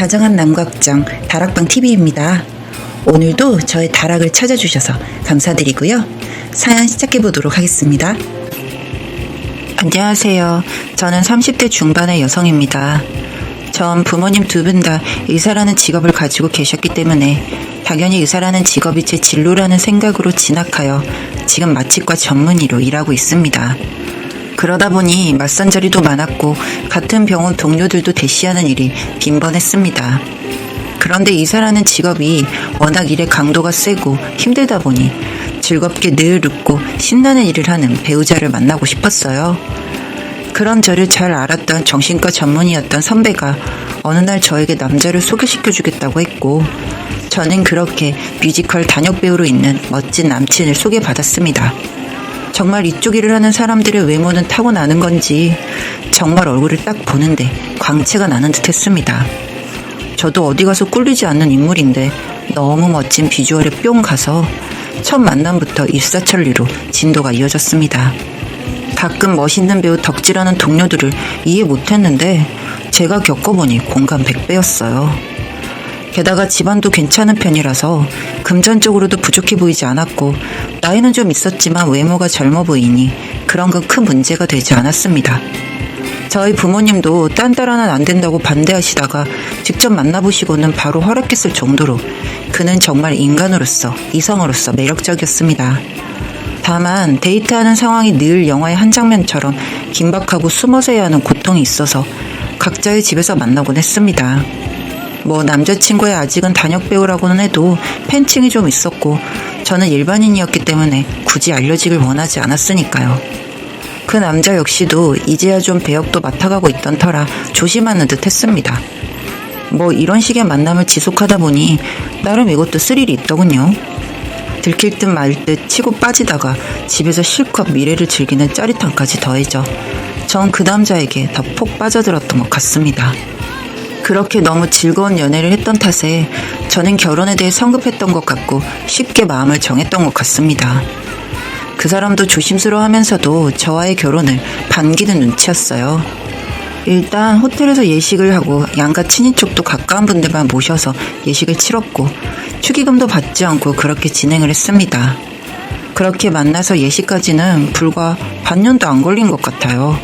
다정한 남각장 다락방 TV입니다. 오늘도 저의 다락을 찾아주셔서 감사드리고요. 사연 시작해보도록 하겠습니다. 안녕하세요. 저는 30대 중반의 여성입니다. 전 부모님 두 분 다 의사라는 직업을 가지고 계셨기 때문에 당연히 의사라는 직업이 제 진로라는 생각으로 진학하여 지금 마취과 전문의로 일하고 있습니다. 그러다 보니 맞선 자리도 많았고 같은 병원 동료들도 대시하는 일이 빈번했습니다. 그런데 의사라는 직업이 워낙 일의 강도가 세고 힘들다 보니 즐겁게 늘 웃고 신나는 일을 하는 배우자를 만나고 싶었어요. 그런 저를 잘 알았던 정신과 전문의였던 선배가 어느 날 저에게 남자를 소개시켜주겠다고 했고 저는 그렇게 뮤지컬 단역 배우로 있는 멋진 남친을 소개받았습니다. 정말 이쪽 일을 하는 사람들의 외모는 타고나는 건지 정말 얼굴을 딱 보는데 광채가 나는 듯 했습니다. 저도 어디 가서 꿀리지 않는 인물인데 너무 멋진 비주얼에 뿅 가서 첫 만남부터 일사천리로 진도가 이어졌습니다. 가끔 멋있는 배우 덕질하는 동료들을 이해 못했는데 제가 겪어보니 공감 100배였어요. 게다가 집안도 괜찮은 편이라서 금전적으로도 부족해 보이지 않았고 나이는 좀 있었지만 외모가 젊어 보이니 그런 건 큰 문제가 되지 않았습니다. 저희 부모님도 딴 딸 하나는 안 된다고 반대하시다가 직접 만나보시고는 바로 허락했을 정도로 그는 정말 인간으로서 이성으로서 매력적이었습니다. 다만 데이트하는 상황이 늘 영화의 한 장면처럼 긴박하고 숨어서 해야 하는 고통이 있어서 각자의 집에서 만나곤 했습니다. 남자친구의 아직은 단역 배우라고는 해도 팬층이 좀 있었고 저는 일반인이었기 때문에 굳이 알려지길 원하지 않았으니까요. 그 남자 역시도 이제야 좀 배역도 맡아가고 있던 터라 조심하는 듯 했습니다. 이런 식의 만남을 지속하다 보니 나름 이것도 스릴이 있더군요. 들킬 듯 말 듯 치고 빠지다가 집에서 실컷 미래를 즐기는 짜릿함까지 더해져 전 그 남자에게 더 폭 빠져들었던 것 같습니다. 그렇게 너무 즐거운 연애를 했던 탓에 저는 결혼에 대해 성급했던 것 같고 쉽게 마음을 정했던 것 같습니다. 그 사람도 조심스러워하면서도 저와의 결혼을 반기는 눈치였어요. 일단 호텔에서 예식을 하고 양가 친인 쪽도 가까운 분들만 모셔서 예식을 치렀고 축의금도 받지 않고 그렇게 진행을 했습니다. 그렇게 만나서 예식까지는 불과 반년도 안 걸린 것 같아요.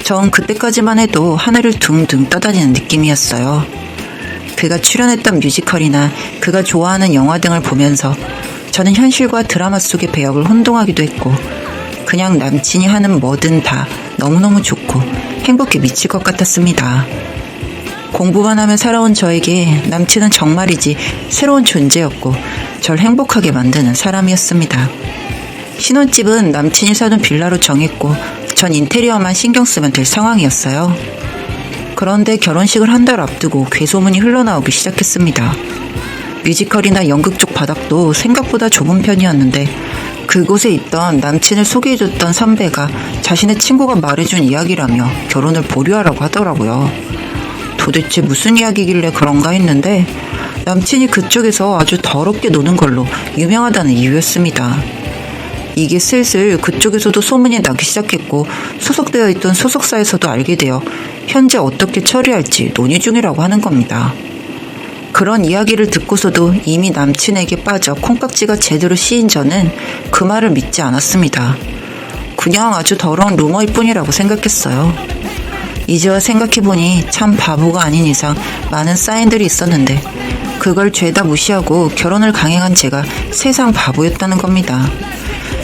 전 그때까지만 해도 하늘을 둥둥 떠다니는 느낌이었어요. 그가 출연했던 뮤지컬이나 그가 좋아하는 영화 등을 보면서 저는 현실과 드라마 속의 배역을 혼동하기도 했고 그냥 남친이 하는 뭐든 다 너무너무 좋고 행복해 미칠 것 같았습니다. 공부만 하며 살아온 저에게 남친은 정말이지 새로운 존재였고 절 행복하게 만드는 사람이었습니다. 신혼집은 남친이 사둔 빌라로 정했고 전 인테리어만 신경 쓰면 될 상황이었어요. 그런데 결혼식을 한 달 앞두고 괴소문이 흘러나오기 시작했습니다. 뮤지컬이나 연극 쪽 바닥도 생각보다 좁은 편이었는데 그곳에 있던 남친을 소개해줬던 선배가 자신의 친구가 말해준 이야기라며 결혼을 보류하라고 하더라고요. 도대체 무슨 이야기길래 그런가 했는데 남친이 그쪽에서 아주 더럽게 노는 걸로 유명하다는 이유였습니다. 이게 슬슬 그쪽에서도 소문이 나기 시작했고 소속되어 있던 소속사에서도 알게 되어 현재 어떻게 처리할지 논의 중이라고 하는 겁니다. 그런 이야기를 듣고서도 이미 남친에게 빠져 콩깍지가 제대로 씌인 저는 그 말을 믿지 않았습니다. 그냥 아주 더러운 루머일 뿐이라고 생각했어요. 이제와 생각해보니 참 바보가 아닌 이상 많은 사인들이 있었는데 그걸 죄다 무시하고 결혼을 강행한 제가 세상 바보였다는 겁니다.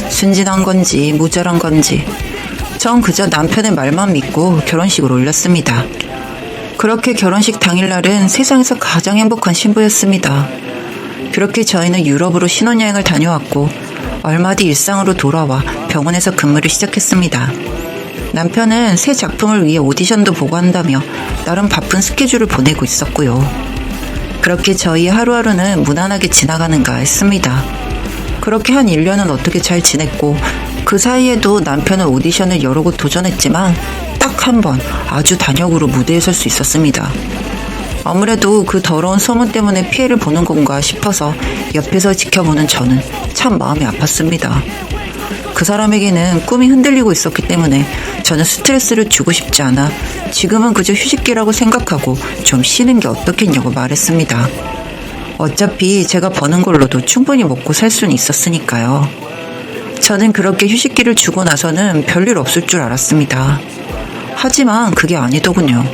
순진한 건지 모자란 건지 전 그저 남편의 말만 믿고 결혼식을 올렸습니다. 그렇게 결혼식 당일날은 세상에서 가장 행복한 신부였습니다. 그렇게 저희는 유럽으로 신혼여행을 다녀왔고 얼마 뒤 일상으로 돌아와 병원에서 근무를 시작했습니다. 남편은 새 작품을 위해 오디션도 보고 한다며 나름 바쁜 스케줄을 보내고 있었고요. 그렇게 저희의 하루하루는 무난하게 지나가는가 했습니다. 그렇게 한 1년은 어떻게 잘 지냈고 그 사이에도 남편은 오디션을 여러 곳 도전했지만 딱 한 번 아주 단역으로 무대에 설 수 있었습니다. 아무래도 그 더러운 소문 때문에 피해를 보는 건가 싶어서 옆에서 지켜보는 저는 참 마음이 아팠습니다. 그 사람에게는 꿈이 흔들리고 있었기 때문에 저는 스트레스를 주고 싶지 않아 지금은 그저 휴식기라고 생각하고 좀 쉬는 게 어떻겠냐고 말했습니다. 어차피 제가 버는 걸로도 충분히 먹고 살 수는 있었으니까요. 저는 그렇게 휴식기를 주고 나서는 별일 없을 줄 알았습니다. 하지만 그게 아니더군요.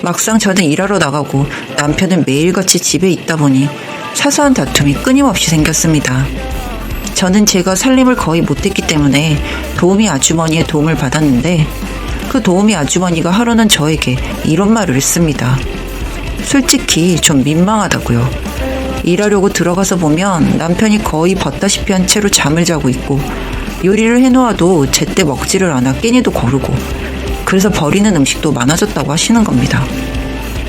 막상 저는 일하러 나가고 남편은 매일같이 집에 있다 보니 사소한 다툼이 끊임없이 생겼습니다. 저는 제가 살림을 거의 못했기 때문에 도우미 아주머니의 도움을 받았는데 그 도우미 아주머니가 하루는 저에게 이런 말을 했습니다. 솔직히 좀 민망하다고요. 일하려고 들어가서 보면 남편이 거의 벗다시피 한 채로 잠을 자고 있고 요리를 해놓아도 제때 먹지를 않아 끼니도 거르고 그래서 버리는 음식도 많아졌다고 하시는 겁니다.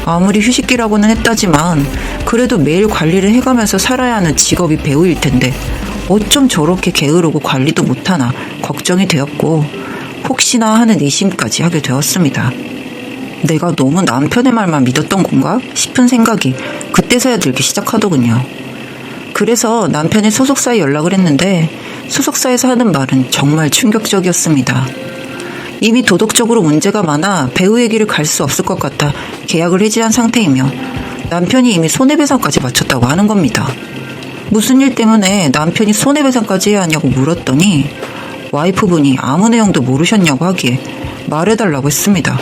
아무리 휴식기라고는 했다지만 그래도 매일 관리를 해가면서 살아야 하는 직업이 배우일 텐데 어쩜 저렇게 게으르고 관리도 못하나 걱정이 되었고 혹시나 하는 의심까지 하게 되었습니다. 내가 너무 남편의 말만 믿었던 건가 싶은 생각이 그때서야 들기 시작하더군요. 그래서 남편의 소속사에 연락을 했는데 소속사에서 하는 말은 정말 충격적이었습니다. 이미 도덕적으로 문제가 많아 배우 얘기를 갈 수 없을 것 같아 계약을 해지한 상태이며 남편이 이미 손해배상까지 마쳤다고 하는 겁니다. 무슨 일 때문에 남편이 손해배상까지 해야 하냐고 물었더니 와이프분이 아무 내용도 모르셨냐고 하기에 말해달라고 했습니다.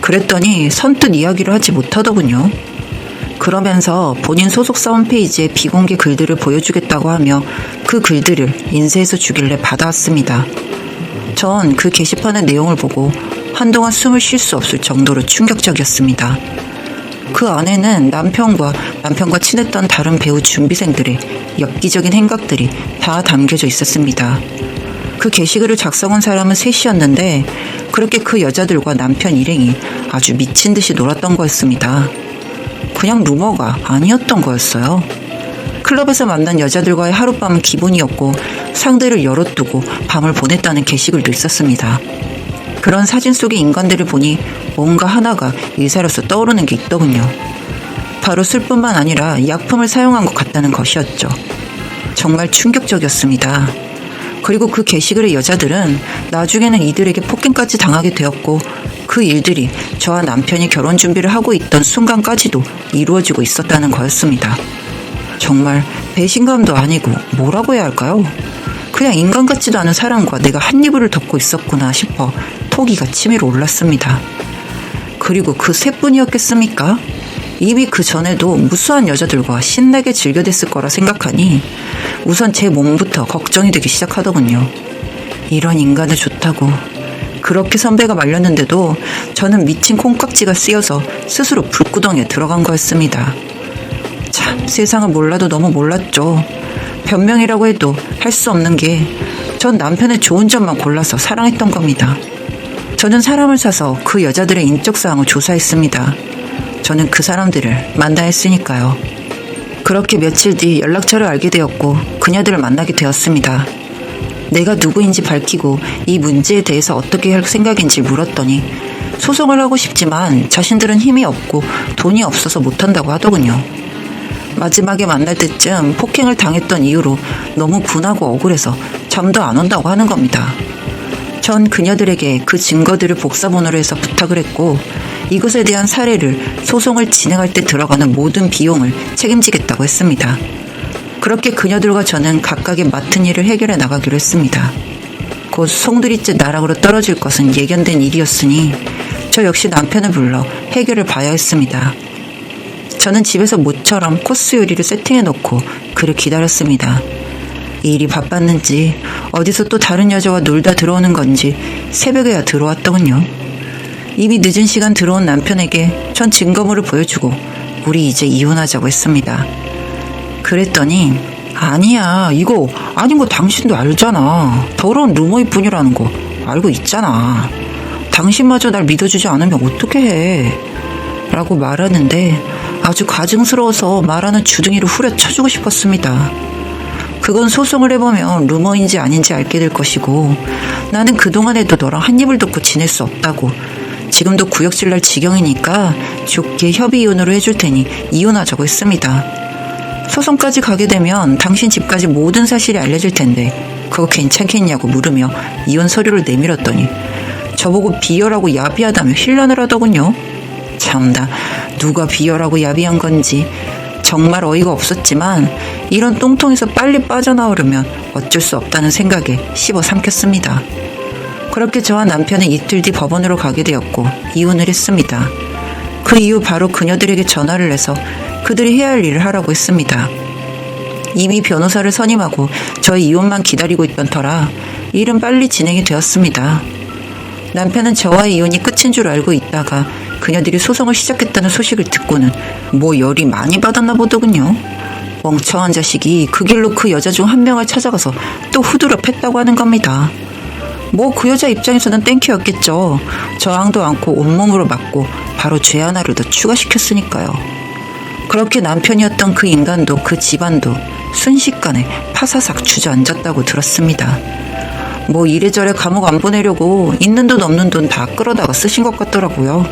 그랬더니 선뜻 이야기를 하지 못하더군요. 그러면서 본인 소속사 홈페이지에 비공개 글들을 보여주겠다고 하며 그 글들을 인쇄해서 주길래 받아왔습니다. 전 그 게시판의 내용을 보고 한동안 숨을 쉴 수 없을 정도로 충격적이었습니다. 그 안에는 남편과 친했던 다른 배우 준비생들의 엽기적인 행각들이 다 담겨져 있었습니다. 그 게시글을 작성한 사람은 셋이었는데 그렇게 그 여자들과 남편 일행이 아주 미친 듯이 놀았던 거였습니다. 그냥 루머가 아니었던 거였어요. 클럽에서 만난 여자들과의 하룻밤은 기본이었고 상대를 열어두고 밤을 보냈다는 게시글도 있었습니다. 그런 사진 속의 인간들을 보니 뭔가 하나가 의사로서 떠오르는 게 있더군요. 바로 술뿐만 아니라 약품을 사용한 것 같다는 것이었죠. 정말 충격적이었습니다. 그리고 그 게시글의 여자들은 나중에는 이들에게 폭행까지 당하게 되었고 그 일들이 저와 남편이 결혼 준비를 하고 있던 순간까지도 이루어지고 있었다는 거였습니다. 정말 배신감도 아니고 뭐라고 해야 할까요? 그냥 인간 같지도 않은 사람과 내가 한 이불을 덮고 있었구나 싶어 토기가 치밀어 올랐습니다. 그리고 그 세 분이었겠습니까? 이미 그 전에도 무수한 여자들과 신나게 즐겨댔을 거라 생각하니 우선 제 몸부터 걱정이 되기 시작하더군요. 이런 인간을 좋다고 그렇게 선배가 말렸는데도 저는 미친 콩깍지가 쓰여서 스스로 불구덩이에 들어간 거였습니다. 참 세상을 몰라도 너무 몰랐죠. 변명이라고 해도 할 수 없는 게 전 남편의 좋은 점만 골라서 사랑했던 겁니다. 저는 사람을 사서 그 여자들의 인적 사항을 조사했습니다. 저는 그 사람들을 만나야 했으니까요. 그렇게 며칠 뒤 연락처를 알게 되었고 그녀들을 만나게 되었습니다. 내가 누구인지 밝히고 이 문제에 대해서 어떻게 할 생각인지 물었더니 소송을 하고 싶지만 자신들은 힘이 없고 돈이 없어서 못한다고 하더군요. 마지막에 만날 때쯤 폭행을 당했던 이유로 너무 분하고 억울해서 잠도 안 온다고 하는 겁니다. 전 그녀들에게 그 증거들을 복사본으로 해서 부탁을 했고 이것에 대한 사례를 소송을 진행할 때 들어가는 모든 비용을 책임지겠다고 했습니다. 그렇게 그녀들과 저는 각각의 맡은 일을 해결해 나가기로 했습니다. 곧 송두리째 나락으로 떨어질 것은 예견된 일이었으니 저 역시 남편을 불러 해결을 봐야 했습니다. 저는 집에서 모처럼 코스 요리를 세팅해 놓고 그를 기다렸습니다. 일이 바빴는지 어디서 또 다른 여자와 놀다 들어오는 건지 새벽에야 들어왔더군요. 이미 늦은 시간 들어온 남편에게 전 증거물을 보여주고 우리 이제 이혼하자고 했습니다. 그랬더니 아니야 이거 아닌 거 당신도 알잖아. 더러운 루머일 뿐이라는 거 알고 있잖아. 당신마저 날 믿어주지 않으면 어떻게 해? 라고 말하는데 아주 가증스러워서 말하는 주둥이를 후려쳐주고 싶었습니다. 그건 소송을 해보면 루머인지 아닌지 알게 될 것이고 나는 그동안에도 너랑 한 입을 덮고 지낼 수 없다고 지금도 구역질 날 지경이니까 좋게 협의 이혼으로 해줄 테니 이혼하자고 했습니다. 소송까지 가게 되면 당신 집까지 모든 사실이 알려질 텐데 그거 괜찮겠냐고 물으며 이혼 서류를 내밀었더니 저보고 비열하고 야비하다며 힐난을 하더군요. 참다, 누가 비열하고 야비한 건지 정말 어이가 없었지만 이런 똥통에서 빨리 빠져나오려면 어쩔 수 없다는 생각에 씹어 삼켰습니다. 그렇게 저와 남편은 이틀 뒤 법원으로 가게 되었고 이혼을 했습니다. 그 이후 바로 그녀들에게 전화를 해서 그들이 해야 할 일을 하라고 했습니다. 이미 변호사를 선임하고 저의 이혼만 기다리고 있던 터라 일은 빨리 진행이 되었습니다. 남편은 저와의 이혼이 끝인 줄 알고 있다가 그녀들이 소송을 시작했다는 소식을 듣고는 뭐 열이 많이 받았나 보더군요. 멍청한 자식이 그 길로 그 여자 중 한 명을 찾아가서 또 후드려 팼다고 하는 겁니다. 뭐 그 여자 입장에서는 땡큐였겠죠. 저항도 않고 온몸으로 맞고 바로 죄 하나를 더 추가시켰으니까요. 그렇게 남편이었던 그 인간도 그 집안도 순식간에 파사삭 주저앉았다고 들었습니다. 뭐 이래저래 감옥 안 보내려고 있는 돈 없는 돈 다 끌어다가 쓰신 것 같더라고요.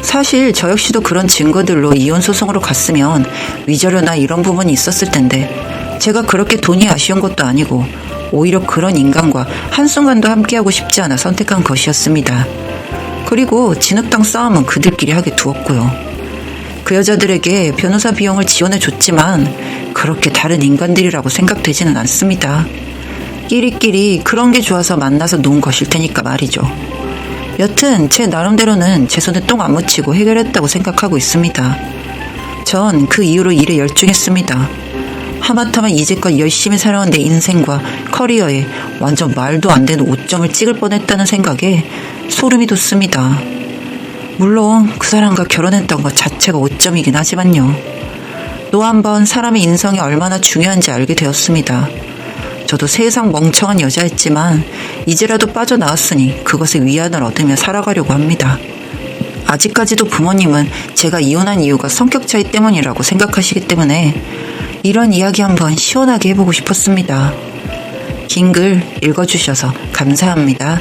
사실 저 역시도 그런 증거들로 이혼 소송으로 갔으면 위자료나 이런 부분이 있었을 텐데 제가 그렇게 돈이 아쉬운 것도 아니고 오히려 그런 인간과 한순간도 함께하고 싶지 않아 선택한 것이었습니다. 그리고 진흙탕 싸움은 그들끼리 하게 두었고요. 그 여자들에게 변호사 비용을 지원해줬지만 그렇게 다른 인간들이라고 생각되지는 않습니다. 끼리끼리 그런 게 좋아서 만나서 논 것일 테니까 말이죠. 여튼 제 나름대로는 제 손에 똥 안 묻히고 해결했다고 생각하고 있습니다. 전 그 이후로 일에 열중했습니다. 하마터면 이제껏 열심히 살아온 내 인생과 커리어에 완전 말도 안 되는 오점을 찍을 뻔했다는 생각에 소름이 돋습니다. 물론 그 사람과 결혼했던 것 자체가 오점이긴 하지만요. 또 한 번 사람의 인성이 얼마나 중요한지 알게 되었습니다. 저도 세상 멍청한 여자였지만 이제라도 빠져나왔으니 그것에 위안을 얻으며 살아가려고 합니다. 아직까지도 부모님은 제가 이혼한 이유가 성격 차이 때문이라고 생각하시기 때문에 이런 이야기 한번 시원하게 해보고 싶었습니다. 긴 글 읽어주셔서 감사합니다.